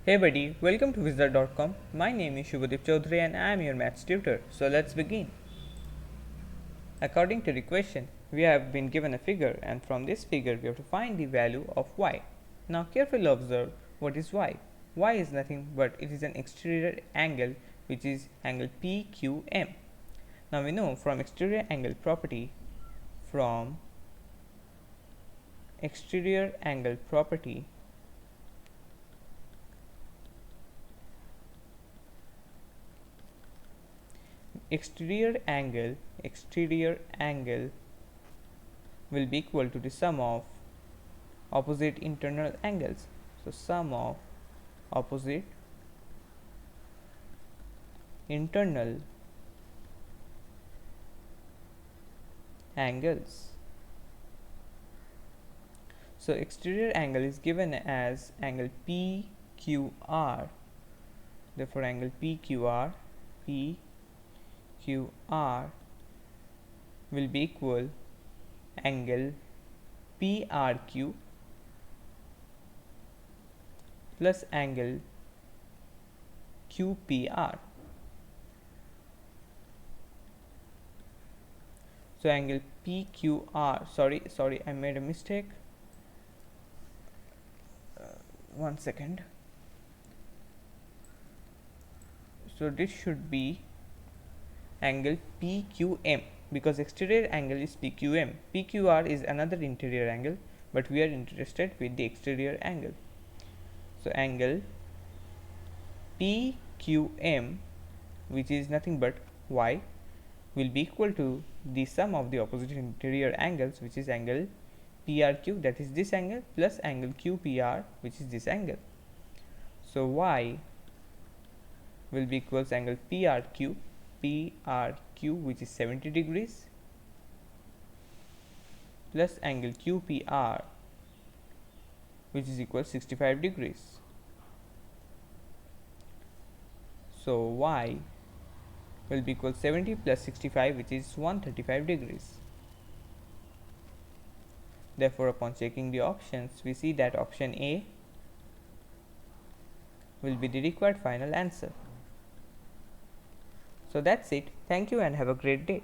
Hey buddy, welcome to Wizard.com. My name is Shubhadeep Chaudhary and I am your maths tutor. So let's begin. According to the question, we have been given a figure and from this figure we have to find the value of y. Now carefully observe what is y. Y is nothing but it is an exterior angle which is angle PQM. Now we know from exterior angle property exterior angle property exterior angle will be equal to the sum of opposite internal angles. So sum of opposite internal angles. So exterior angle is given as angle PQR. Therefore angle PQR will be equal angle PRQ plus angle QPR. So angle PQR, sorry, I made a mistake. One second. So this should be angle PQM because exterior angle is PQM. PQR is another interior angle, but we are interested with the exterior angle. So angle PQM, which is nothing but y, will be equal to the sum of the opposite interior angles, which is angle PRQ, that is this angle, plus angle QPR, which is this angle. So y will be equals angle PRQ, which is 70 degrees, plus angle QPR, which is equal 65 degrees. So y will be equal 70 plus 65, which is 135 degrees. Therefore, upon checking the options, we see that option A will be the required final answer. So that's it. Thank you and have a great day.